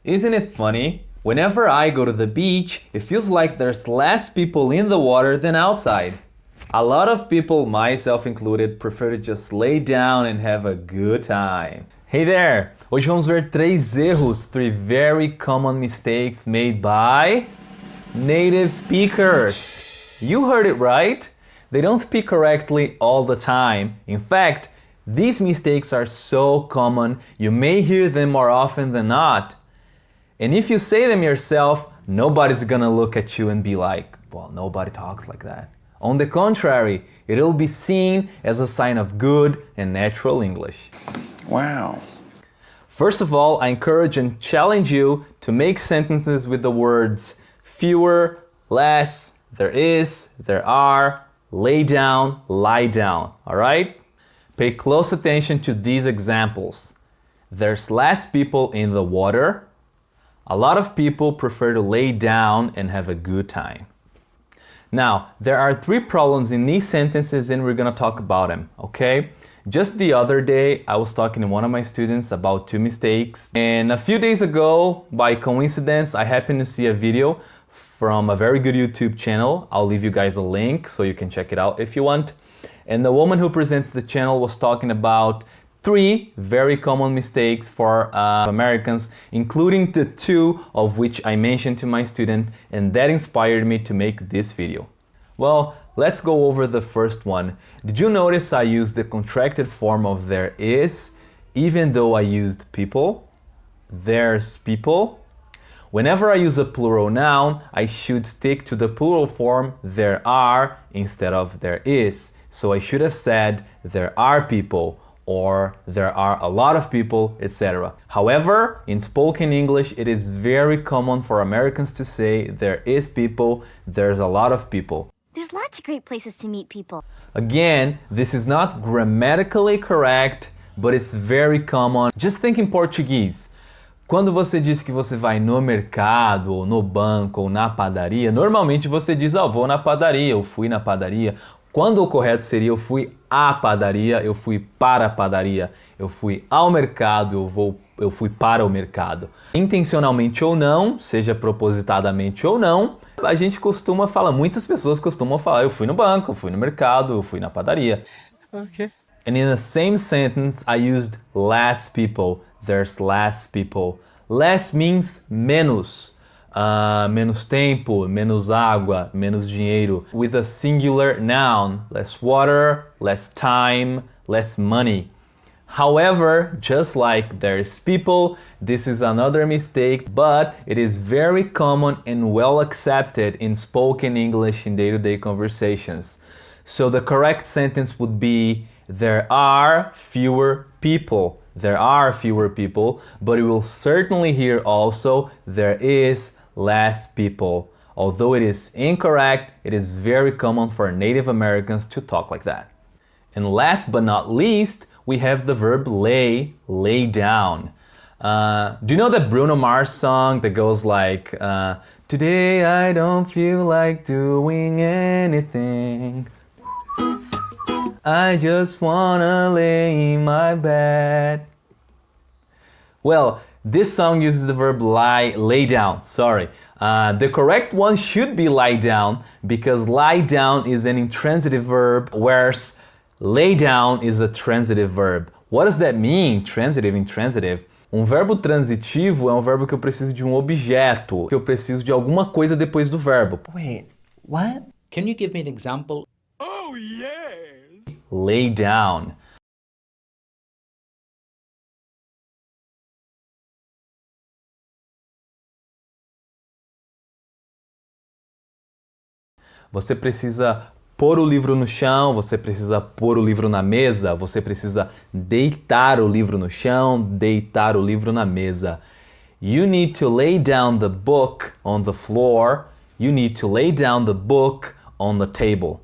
Isn't it funny? Whenever I go to the beach, it feels like there's less people in the water than outside. A lot of people, myself included, prefer to just lay down and have a good time. Hey there! Hoje vamos ver 3 erros, 3 very common mistakes made by native speakers. You heard it right. They don't speak correctly all the time. In fact, these mistakes are so common, you may hear them more often than not. And if you say them yourself, nobody's gonna look at you and be like, well, nobody talks like that. On the contrary, it'll be seen as a sign of good and natural English. Wow. First of all, I encourage and challenge you to make sentences with the words fewer, less, there is, there are, lay down, lie down, all right? Pay close attention to these examples. There's less people in the water. A lot of people prefer to lay down and have a good time. Now, there are 3 problems in these sentences and we're gonna talk about them, okay? Just the other day, I was talking to one of my students about 2 mistakes. And a few days ago, by coincidence, I happened to see a video from a very good YouTube channel. I'll leave you guys a link so you can check it out if you want. And the woman who presents the channel was talking about 3 very common mistakes for Americans, including the 2 of which I mentioned to my student, and that inspired me to make this video. Well, let's go over the first one. Did you notice I used the contracted form of there is, even though I used people? There's people. Whenever I use a plural noun, I should stick to the plural form there are instead of there is. So I should have said there are people, or there are a lot of people, etc. However, in spoken English, it is very common for Americans to say there is people, there's a lot of people. There's lots of great places to meet people. Again, this is not grammatically correct, but it's very common. Just think in Portuguese. Quando você diz que você vai no mercado, ou no banco, ou na padaria, normalmente você diz, eu vou na padaria, eu fui na padaria. Quando o correto seria eu fui à padaria, eu fui para a padaria, eu fui ao mercado, eu fui para o mercado. Intencionalmente ou não, seja propositadamente ou não, a gente costuma falar, muitas pessoas costumam falar, eu fui no banco, eu fui no mercado, eu fui na padaria. Okay. And in the same sentence, I used less people. There's less people. Less means menos. Menos tempo, menos água, menos dinheiro. With a singular noun, less water, less time, less money. However, just like there's people, this is another mistake, but it is very common and well accepted in spoken English in day-to-day conversations. So the correct sentence would be, there are fewer people. There are fewer people, but you will certainly hear also, there is less people. Although it is incorrect, it is very common for Native Americans to talk like that. And last but not least, we have the verb lay down. Do you know that Bruno Mars song that goes like, today I don't feel like doing anything. I just wanna lay in my bed. Well, this song uses the verb lay down, sorry. The correct one should be lie down because lie down is an intransitive verb, whereas lay down is a transitive verb. What does that mean, transitive, intransitive? Verbo transitivo é verbo que eu preciso de objeto, que eu preciso de alguma coisa depois do verbo. Wait, what? Can you give me an example? Oh, yes! Lay down. Você precisa pôr o livro no chão, você precisa pôr o livro na mesa, você precisa deitar o livro no chão, deitar o livro na mesa. You need to lay down the book on the floor. You need to lay down the book on the table.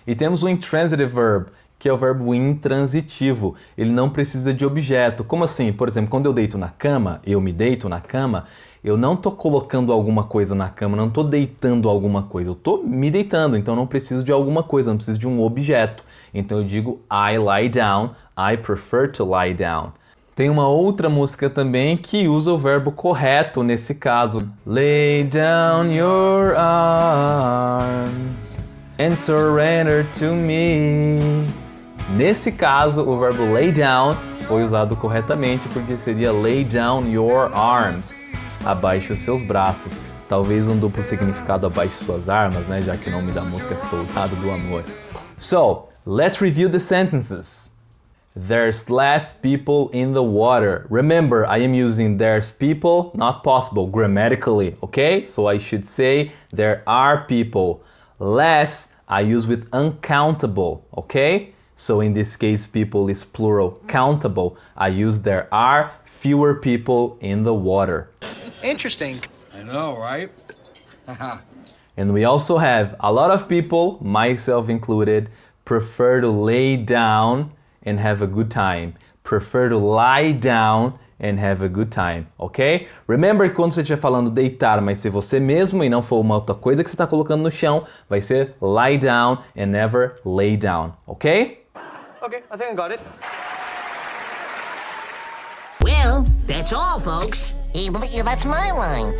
E temos o intransitive verb, que é o verbo intransitivo. Ele não precisa de objeto. Como assim? Por exemplo, quando eu deito na cama, eu me deito na cama, eu não estou colocando alguma coisa na cama, não estou deitando alguma coisa, eu estou me deitando, então não preciso de alguma coisa, não preciso de um objeto. Então eu digo I lie down, I prefer to lie down. Tem uma outra música também que usa o verbo correto nesse caso. Lay down your arms and surrender to me. Nesse caso, o verbo lay down foi usado corretamente porque seria lay down your arms. Abaixe os seus braços. Talvez um duplo significado abaixe suas armas, né? Já que o nome da música é Soldado do Amor. So, let's review the sentences. There's less people in the water. Remember, I am using there's people, not possible, grammatically, okay? So I should say there are people. Less, I use with uncountable, okay? So in this case, people is plural. Countable, I use there are fewer people in the water. Interesting. I know, right? And we also have a lot of people, myself included, prefer to lay down and have a good time. Prefer to lie down and have a good time, ok? Remember que quando você estiver falando deitar, mas ser você mesmo e não for uma outra coisa que você está colocando no chão, vai ser lie down and never lay down, ok? Okay, I think I got it. Well, that's all, folks. That's my line.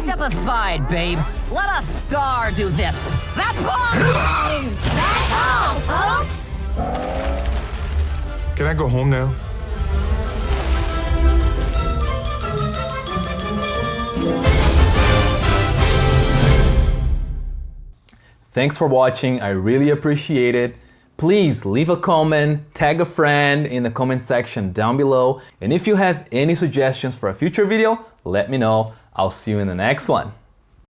Step aside, babe. Let a star do this. That's all! That's all, folks! Can I go home now? Thanks for watching, I really appreciate it. Please leave a comment, tag a friend in the comment section down below. And if you have any suggestions for a future video, let me know. I'll see you in the next one.